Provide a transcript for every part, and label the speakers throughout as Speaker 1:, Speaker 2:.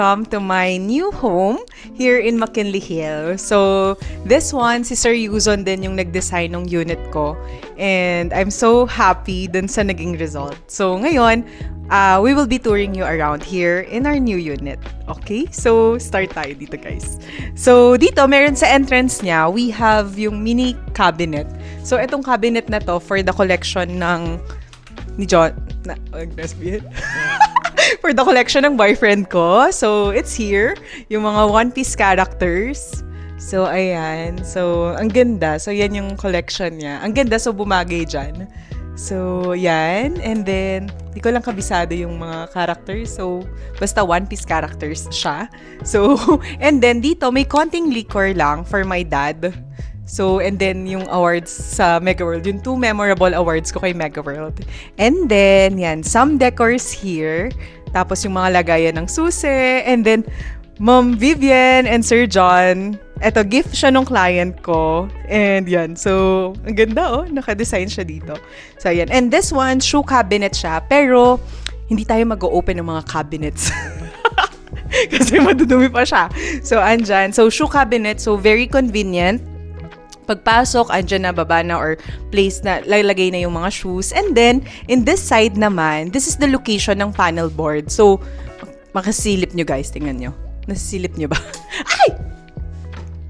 Speaker 1: Welcome to my new home here in McKinley Hill. So, this one, si Sir Yuzon din yung nag-design ng unit ko. And I'm so happy dun sa naging result. So, ngayon, we will be touring you around here in our new unit. Okay? So, start tayo dito, guys. So, dito, meron sa entrance niya, we have yung mini cabinet. So, itong cabinet na to for the collection ng ni John. For the collection ng boyfriend ko. So, it's here. Yung mga One Piece characters. So, ayan. So, ang ganda. So, yan yung collection niya. Ang ganda. So, bumagay dyan. So, yan. And then, di ko lang kabisado yung mga characters. So, basta One Piece characters siya. So, and then dito, may konting liquor lang for my dad. So, and then yung awards sa Mega World, yung 2 memorable awards ko kay Mega World. And then, yan, some decors here. Tapos yung mga lagayan ng susi. And then, Ma'am Vivian and Sir John. Eto, gift siya nung client ko. And yan, so, ang ganda oh, naka-design siya dito. So, yan. And this one, shoe cabinet siya. Pero, hindi tayo mag-open ng mga cabinets. Kasi madudumi pa siya. So, andyan. So, shoe cabinet. So, very convenient. Pagpasok, andyan na, baba na, or place na, lalagay na yung mga shoes. And then, in this side naman, this is the location ng panel board. So, makasilip nyo guys, tingnan nyo. Nasisilip nyo ba? Ay!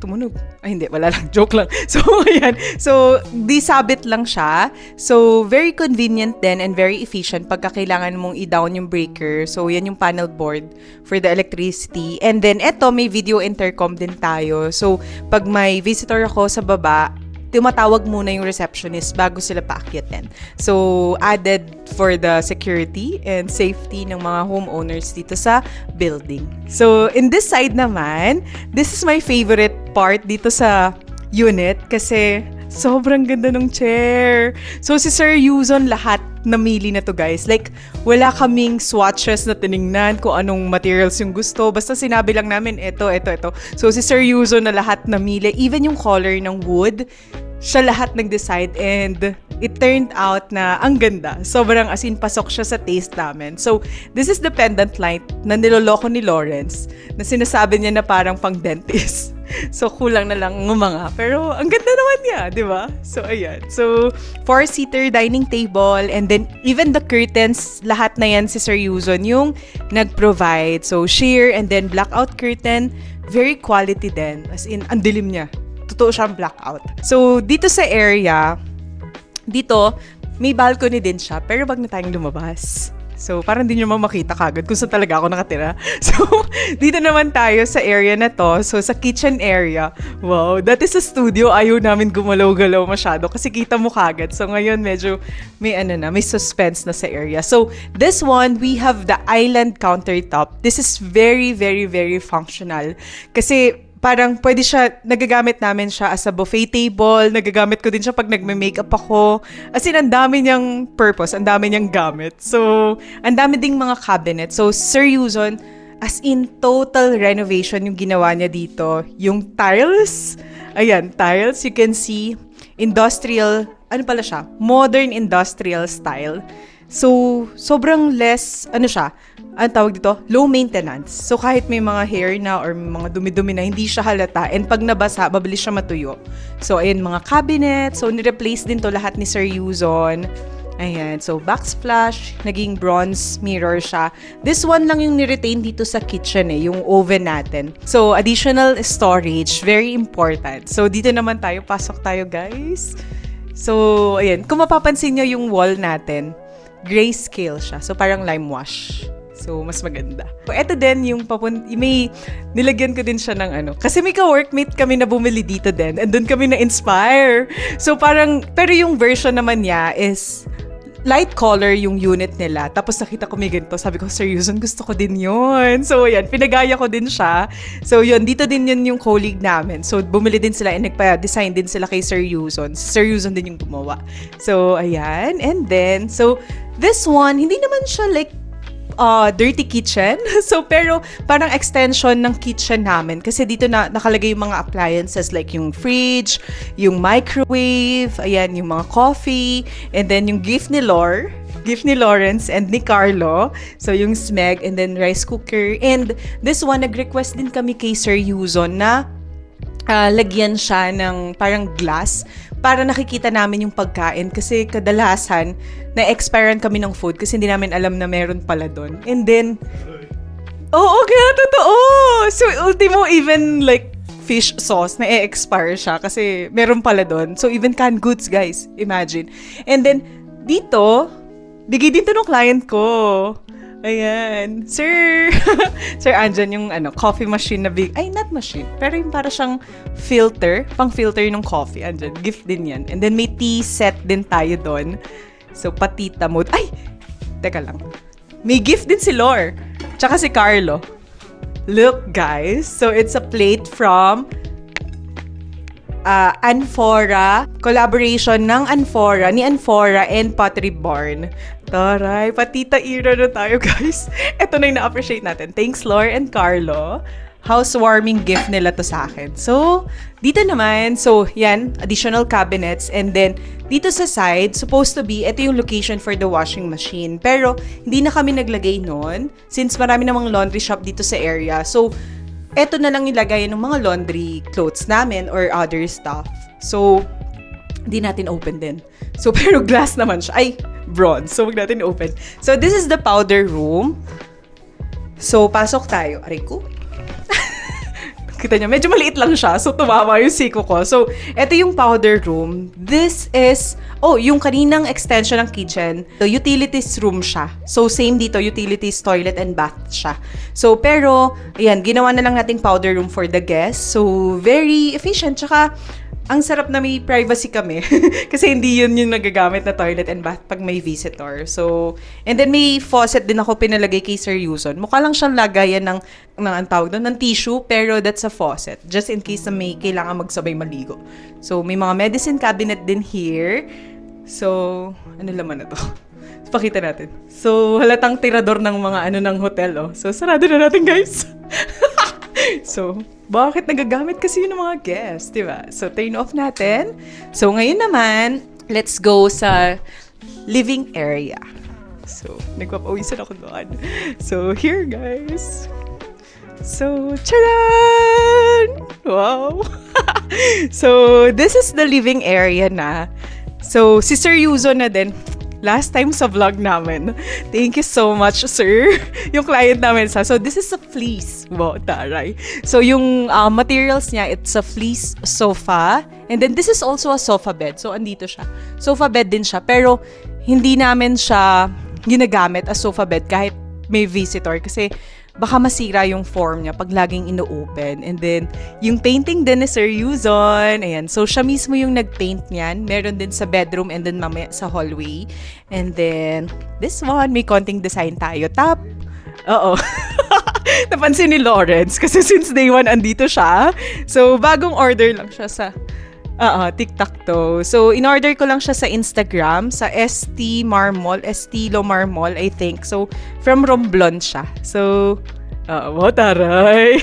Speaker 1: Tumunog. Ay, hindi. Wala lang. Joke lang. So, ayan. So, disabit lang siya. So, very convenient din and very efficient pagka kailangan mong i-down yung breaker. So, yan yung panel board for the electricity. And then, eto, may video intercom din tayo. So, pag may visitor ako sa baba, tumatawag muna yung receptionist bago sila paakyatin. So, added for the security and safety ng mga homeowners dito sa building. So, in this side naman, this is my favorite part dito sa unit kasi sobrang ganda ng chair. So, si Sir Yuzon lahat namili na to guys. Like, wala kaming swatches na tiningnan kung anong materials yung gusto. Basta sinabi lang namin, ito. So, si Sir Yuzon na lahat namili. Even yung color ng wood, siya lahat nag-decide and it turned out na ang ganda. Sobrang as in pasok siya sa taste namin. So, this is the pendant light na niloloko ni Lawrence na sinasabi niya na parang pang dentist. So, kulang na lang ngumanga. Pero, ang ganda naman niya, di ba? So, ayan. So, 4-seater dining table and then even the curtains, lahat na yan si Sir Yuzon yung nag-provide. So, sheer and then blackout curtain. Very quality din. As in, ang dilim niya. Totoo siyang blackout. So, dito sa area, dito, may balcony din siya, pero wag na tayong lumabas. So, parang hindi nyo makita kagad kung saan talaga ako nakatira. So, dito naman tayo sa area na to. So, sa kitchen area. Wow, that is a studio. Ayaw namin gumalaw-galaw masyado kasi kita mo kagad. So, ngayon medyo may may suspense na sa area. So, this one, we have the island countertop. This is very, very, very functional. Kasi, parang pwede siya, nagagamit namin siya as a buffet table, nagagamit ko din siya pag nagme-makeup ako. As in, ang dami niyang purpose, ang dami niyang gamit. So, ang dami ding mga cabinet. So, Sir Yuzon, as in, total renovation yung ginawa niya dito. Yung tiles, ayan, tiles, you can see, industrial, ano pala siya? Modern industrial style. So, sobrang less, ang tawag dito, low maintenance. So, kahit may mga hair na or mga dumi-dumi na, hindi siya halata. And pag nabasa, mabilis siya matuyo. So, ayan, mga cabinet. So, ni-replace din to lahat ni Sir Yuzon. Ayan. So, backsplash, naging bronze mirror siya. This one lang yung ni-retain dito sa kitchen yung oven natin. So, additional storage, very important. So, dito naman tayo, pasok tayo, guys. So, ayan. Kung mapapansin nyo yung wall natin, grayscale siya. So, parang lime wash. So, mas maganda. So, ito din yung may nilagyan ko din siya ng Kasi may ka-workmate kami na bumili dito din. And doon kami na-inspire. So, parang, pero yung version naman niya is light color yung unit nila. Tapos nakita ko may ganito. Sabi ko, Sir Yuzon, gusto ko din yun. So, yan. Pinagaya ko din siya. So, yun. Dito din yun yung colleague namin. So, bumili din sila and nagpa-design din sila kay Sir Yuzon. Sir Yuzon din yung gumawa. So, ayan. And then, so, this one, hindi naman siya like dirty kitchen. So, pero parang extension ng kitchen namin. Kasi dito na nakalagay yung mga appliances like yung fridge, yung microwave, ayan, yung mga coffee, and then yung gift ni Lore. gift ni Lawrence and ni Carlo. So, yung smeg and then rice cooker. And this one, nag-request din kami kay Sir Yuzon na lagyan siya ng parang glass para nakikita namin yung pagkain. Kasi kadalasan, na-expirean kami ng food kasi hindi namin alam na meron pala doon. And then, oo, kaya totoo! So, ultimo, even like, fish sauce na expire siya kasi meron pala doon. So, even canned goods, guys. Imagine. And then, dito, bigay dito ng client ko. Ayan. Sir! Sir, andyan yung coffee machine na big. Ay, not machine. Pero yung para siyang filter. Pang-filter ng coffee. Andyan. Gift din yan. And then, may tea set din tayo doon. So, patita mode. Ay! Teka lang. May gift din si Lore. Tsaka si Carlo. Look, guys. So, it's a plate from Anfora. Collaboration ng Anfora, ni Anfora and Pottery Barn. Taray, patita Ira na tayo, guys. Ito na yung na-appreciate natin. Thanks, Lore and Carlo. Housewarming gift nila to sa akin. So, dito naman, so, yan, additional cabinets. And then, dito sa side, supposed to be, ito yung location for the washing machine. Pero, hindi na kami naglagay nun since marami namang laundry shop dito sa area. So, eto na lang ilagay ng mga laundry clothes namin or other stuff. So, hindi natin open din. So, pero glass naman siya. Ay, bronze. So, wag natin open. So, this is the powder room. So, pasok tayo. Aray ko. Kita niya, medyo maliit lang siya. So, tumama yung siko ko. So, ito yung powder room. This is, yung kaninang extension ng kitchen. The utilities room siya. So, same dito, utilities, toilet, and bath siya. So, pero, ayan, ginawa na lang nating powder room for the guests. So, very efficient. Tsaka, ang sarap na may privacy kami. Kasi hindi yun yung nagagamit na toilet and bath pag may visitor. So, and then may faucet din ako pinalagay kay Sir Yuzon. Mukha lang siyang lagayan ng ang tawag doon, ng tissue, pero that's a faucet. Just in case na may kailangan magsabay maligo. So, may mga medicine cabinet din here. So, ano laman na to? Pakita natin. So, halatang tirador ng mga ng hotel, oh. So, sarado na natin, guys. So, bakit nagagamit kasi yun ng mga guests, di ba? So, turn off natin. So, ngayon naman, let's go sa living area. So, nagpapawisan ako doon. So, here, guys. So, charan! Wow! So, this is the living area na. So, si Sir Yuzo na din. Last time sa vlog namin. Thank you so much, sir. Yung client namin so this is a fleece. Wow, taray. So, yung materials niya, it's a fleece sofa. And then, this is also a sofa bed. So, andito siya. Sofa bed din siya. Pero, hindi namin siya ginagamit as sofa bed kahit may visitor. Kasi, baka masira yung form niya pag laging ino-open. And then, yung painting din ni Sir Yuzon. Ayan. So, siya mismo yung nag-paint niyan. Meron din sa bedroom and then mamaya sa hallway. And then, this one, may konting design tayo. Oo. Napansin ni Lawrence kasi since day one, andito siya. So, bagong order lang siya sa TikTok. So, in-order ko lang siya sa Instagram, sa ST Marmol, Estilo Marmol, I think. So, from Romblon siya. So, taray.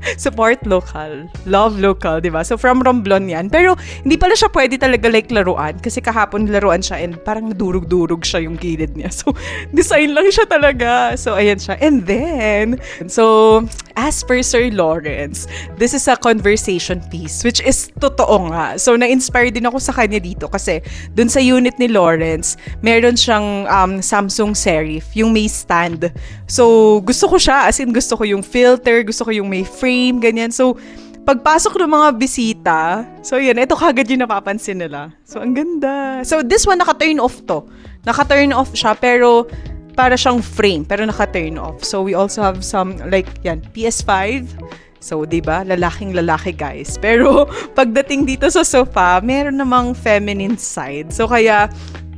Speaker 1: Support local. Love local, di ba? So, from Romblon yan. Pero, hindi pala siya pwede talaga like laruan. Kasi kahapon laruan siya and parang nadurog-durog siya yung gilid niya. So, design lang siya talaga. So, ayan siya. And then, so, as per Sir Lawrence, this is a conversation piece, which is totoo nga. So, na-inspire din ako sa kanya dito kasi dun sa unit ni Lawrence, meron siyang Samsung Serif, yung may stand. So, gusto ko siya. As in, gusto ko yung filter, gusto ko yung may frame, ganyan. So, pagpasok ng mga bisita, so yan, ito kagad yung napapansin nila. So, ang ganda. So, this one, naka-turn off to. Naka-turn off siya, pero para siyang frame, pero naka-turn off. So, we also have some, like, yan, PS5. So, diba? Lalaking lalaki, guys. Pero, pagdating dito sa sofa, meron namang feminine side. So, kaya,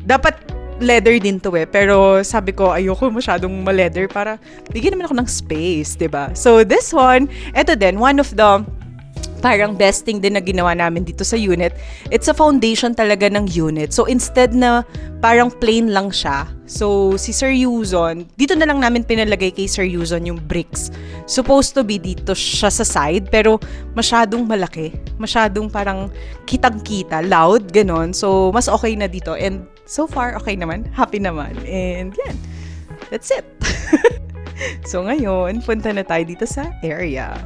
Speaker 1: dapat leather din to pero sabi ko ayoko masyadong ma-leather para bigyan naman ako ng space, diba? So this one, eto din, one of the parang best thing din na ginawa namin dito sa unit, it's a foundation talaga ng unit. So instead na parang plain lang siya, so si Sir Yuzon, dito na lang namin pinalagay kay Sir Yuzon yung bricks. Supposed to be dito siya sa side, pero masyadong malaki. Masyadong parang kitang-kita, loud, ganon. So mas okay na dito and so far, okay naman. Happy naman. And yan. That's it. So ngayon, punta na tayo dito sa area.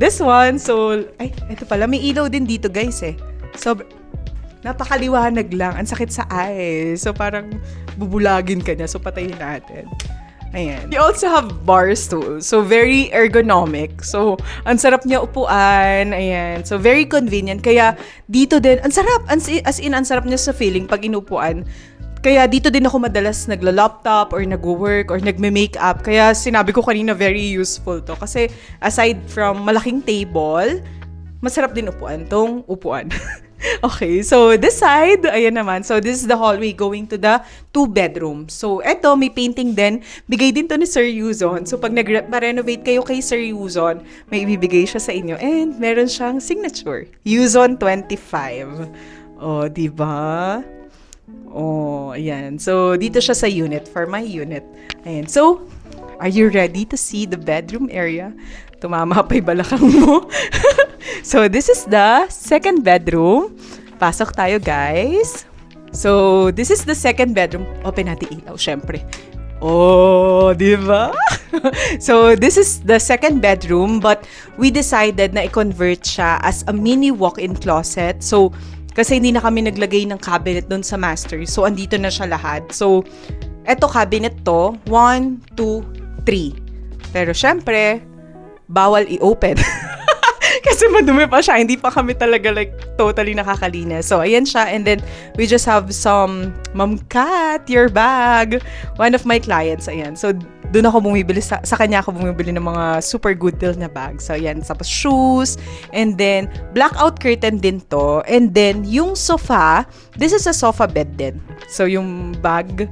Speaker 1: This one, so, ay, ito pala, may ilaw din dito guys eh. So, napakaliwanag lang. Ang sakit sa eyes. So, parang bubulagin ka niya. So, patayin natin. Ayan. We also have bar stool. So, very ergonomic. So, ang sarap niya upuan. Ayan. So, very convenient. Kaya, dito din, ang sarap. As in, ang sarap niya sa feeling pag inupuan. Kaya dito din ako madalas nagla-laptop or nag-work or nagme-makeup. Kaya sinabi ko kanina very useful to. Kasi aside from malaking table, masarap din upuan tong upuan. Okay, so this side, ayan naman. So this is the hallway going to the 2 bedrooms. So eto, may painting din. Bigay din to ni Sir Yuzon. So pag nag-renovate kayo kay Sir Yuzon, may ibibigay siya sa inyo. And meron siyang signature. Yuzon 25. Oh, diba? Oh, ayan. So, dito siya sa unit, for my unit. Ayan. So, are you ready to see the bedroom area? Tumama pa yung balakang mo. So, this is the second bedroom. Pasok tayo, guys. So, this is the second bedroom. Open natin ilaw, syempre. Oh, di ba? So, this is the second bedroom, but we decided na i-convert siya as a mini walk-in closet. So, kasi hindi na kami naglagay ng cabinet doon sa master. So, andito na siya lahat. So, eto cabinet to. 1, 2, 3. Pero, syempre, bawal i-open. Kasi madumi pa siya. Hindi pa kami talaga like totally nakakalinis. So, ayan siya. And then, we just have some Ma'am Kat, your bag. One of my clients. Ayan. So, doon ako bumibili. Sa kanya ako bumibili ng mga super good deal na bag. So, ayan. Tapos, shoes. And then, blackout curtain din to. And then, yung sofa. This is a sofa bed din. So, yung bag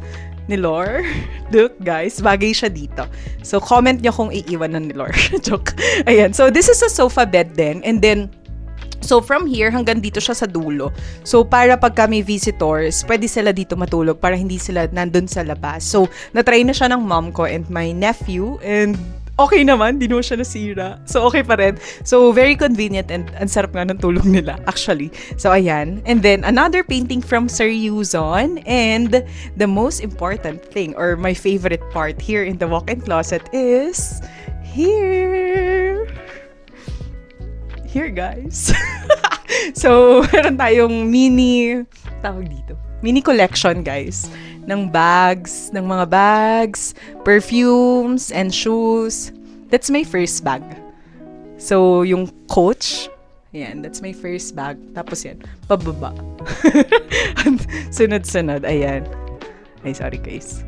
Speaker 1: ni Lor. Look, guys, bagay siya dito. So, comment nyo kung iiwanan ni Lor. Joke. Ayan. So, this is a sofa bed din. And then, so from here, hanggang dito siya sa dulo. So, para pag kami visitors, pwede sila dito matulog para hindi sila nandun sa labas. So, natry na siya ng mom ko and my nephew. And, okay naman, di naman siya nasira. So, okay pa rin. So, very convenient and ang sarap nga ng tulog nila, actually. So, ayan. And then, another painting from Sir Yuzon. And the most important thing, or my favorite part here in the walk-in closet is here. Here, guys. So, meron tayong mini collection, guys, ng bags, ng mga bags, perfumes, and shoes. That's my first bag. So, yung Coach, ayan, that's my first bag. Tapos yan, pababa. Sunod-sunod, ayan. Ay, sorry guys.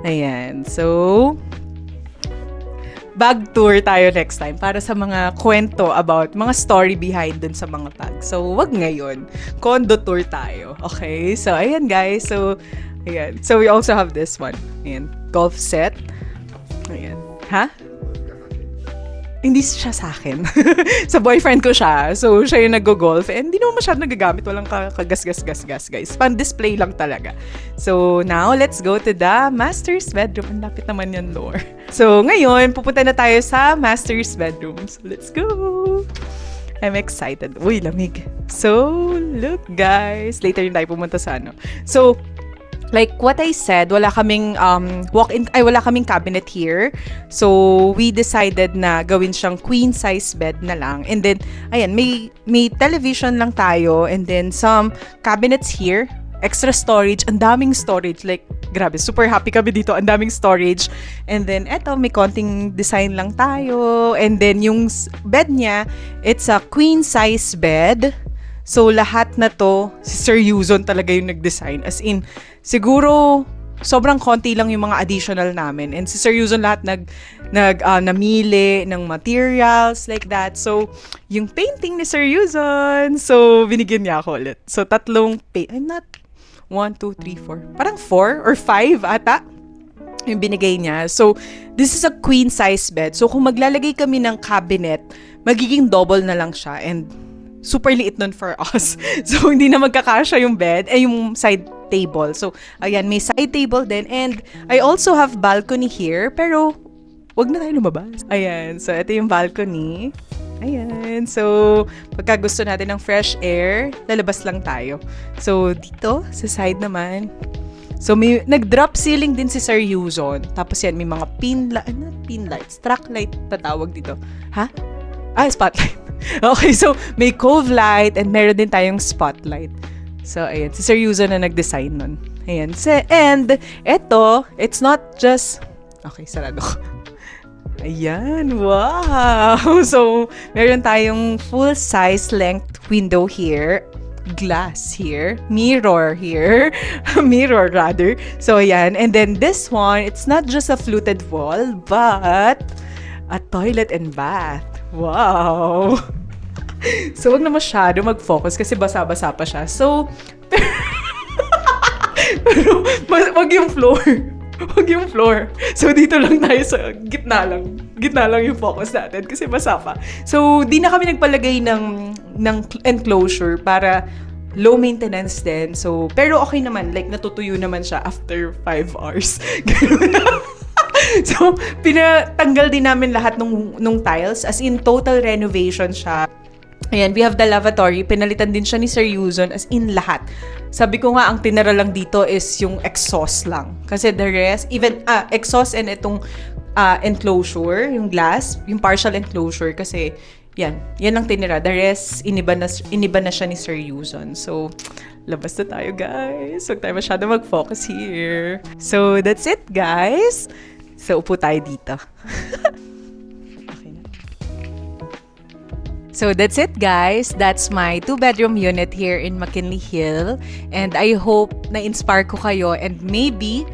Speaker 1: Ayan, so, bag tour tayo next time para sa mga kwento about mga story behind dun sa mga bag. So, wag ngayon. Condo tour tayo. Okay? So, ayan guys. So, ayan. So, we also have this one. Ayan. Golf set. Ayan. Ha? Hindi siya sa akin. Sa boyfriend ko siya. So, siya yung nag-golf. And hindi naman masyadong nagagamit. Walang kagas-gas-gas, guys. Pan-display lang talaga. So, now, let's go to the master's bedroom. Ang lapit naman yan, Lord. So, ngayon, pupunta na tayo sa master's bedroom. So, let's go! I'm excited. Uy, lamig. So, look, guys. Later yung tayo pumunta sa ano. So, like what I said, wala kaming wala kaming cabinet here. So, we decided na gawin siyang queen size bed na lang. And then, ayan, may television lang tayo and then some cabinets here. Extra storage, ang daming storage. Like, grabe, super happy kami dito. Ang daming storage. And then, eto, may konting design lang tayo. And then, yung bed niya, it's a queen size bed. So, lahat na to, si Sir Yuzon talaga yung nag-design. As in, siguro, sobrang konti lang yung mga additional namin. And si Sir Yuzon lahat namili ng materials, like that. So, yung painting ni Sir Yuzon, so, binigyan niya ako ulit. So, tatlong not 1, 2, 3, 4. Parang 4 or 5 ata yung binigay niya. So, this is a queen size bed. So, kung maglalagay kami ng cabinet, magiging double na lang siya. And, super liit nun for us. So, hindi na magkakasya yung bed, yung side table. So, ayan, may side table din. And, I also have balcony here, pero, wag na tayo lumabas. Ayan, so, ito yung balcony. Ayan. So, pagka gusto natin ng fresh air, lalabas lang tayo. So, dito, sa side naman. So, may nag-drop ceiling din si Sir Yuzon. Tapos yan, may mga pin lights? Track light tatawag dito. Ha? Spotlight. Okay, so may cove light and meron din tayong spotlight. So, ayan. Si Sir Yuzon na nag-design nun. Ayan. And, eto, it's not just... Okay, sarado ko. Ayan, wow! So, meron tayong full-size length window here, glass here, mirror here, mirror rather. So, ayan. And then this one, it's not just a fluted wall, but a toilet and bath. Wow! So, wag na masyado mag-focus kasi basa-basa pa siya. So, pero wag yung floor. Wag yung floor. So, dito lang tayo sa gitna lang. Gitna lang yung focus natin kasi basa pa. So, di na kami nagpalagay ng enclosure para low maintenance din. So, pero okay naman. Like, natutuyo naman siya after 5 hours. Ganun. So, pinatanggal din namin lahat nung tiles. As in, total renovation siya. Ayan, we have the lavatory. Pinalitan din siya ni Sir Yuzon as in lahat. Sabi ko nga, ang tinara lang dito is yung exhaust lang. Kasi the rest, even exhaust and itong enclosure, yung glass, yung partial enclosure. Kasi yan ang tinira. The rest, iniba na siya ni Sir Yuzon. So, labas na tayo, guys. Huwag tayo masyado mag-focus here. So, that's it, guys. So, upo tayo dito. So that's it, guys. That's my 2-bedroom unit here in McKinley Hill. And I hope na-inspire ko kayo and maybe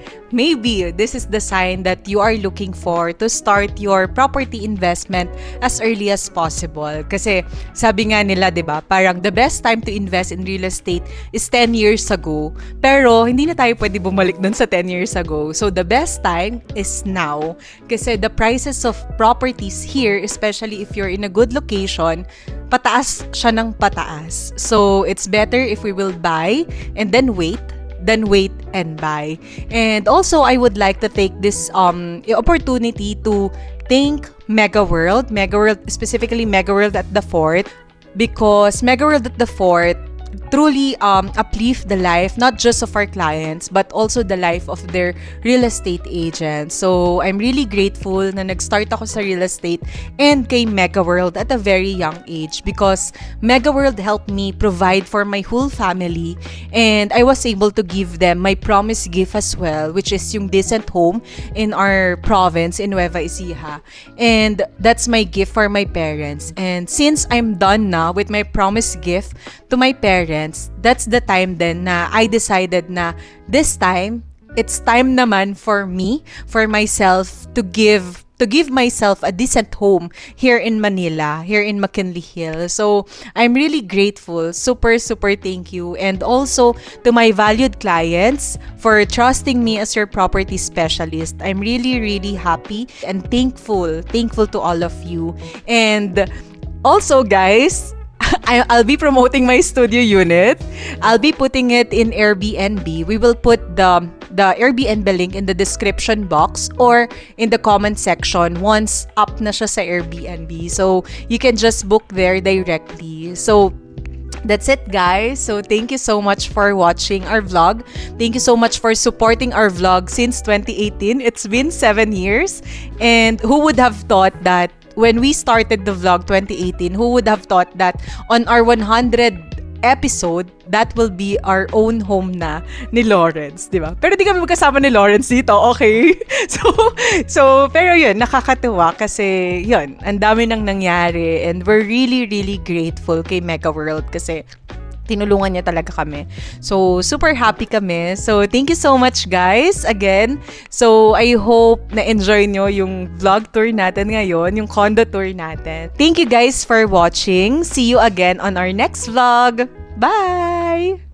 Speaker 1: this is the sign that you are looking for to start your property investment as early as possible. Kasi sabi nga nila, 'di ba, parang the best time to invest in real estate is 10 years ago. Pero hindi na tayo pwede bumalik dun sa 10 years ago. So the best time is now. Kasi the prices of properties here, especially if you're in a good location, pataas siya ng pataas. So it's better if we will buy and then wait and buy. And also, I would like to take this opportunity to thank Mega World, specifically Mega World at the Fort, because Mega World at the Fort truly uplift the life not just of our clients but also the life of their real estate agents. So I'm really grateful na nag-start ako sa real estate and kay Mega World at a very young age because Mega World helped me provide for my whole family and I was able to give them my promised gift as well, which is yung decent home in our province in Nueva Ecija. And that's my gift for my parents. And since I'm done now with my promised gift to my parents, that's the time then na I decided na this time, it's time naman for me, for myself to give myself a decent home here in Manila, here in McKinley Hill. So, I'm really grateful. Super thank you. And also to my valued clients for trusting me as your property specialist. I'm really happy and thankful to all of you. And also, guys, I'll be promoting my studio unit. I'll be putting it in Airbnb. We will put the Airbnb link in the description box or in the comment section once up na siya sa Airbnb. So, you can just book there directly. So, that's it, guys. So, thank you so much for watching our vlog. Thank you so much for supporting our vlog since 2018. It's been 7 years. And who would have thought that when we started the vlog 2018, who would have thought that on our 100 episode, that will be our own home na ni Lawrence, di ba? Pero di kami magkasama ni Lawrence dito, okay? So, pero yun, nakakatuwa kasi yun, ang dami nang nangyari and we're really grateful kay Mega World kasi tinulungan niya talaga kami. So, super happy kami. So, thank you so much, guys, again. So, I hope na-enjoy nyo yung vlog tour natin ngayon, yung condo tour natin. Thank you, guys, for watching. See you again on our next vlog. Bye!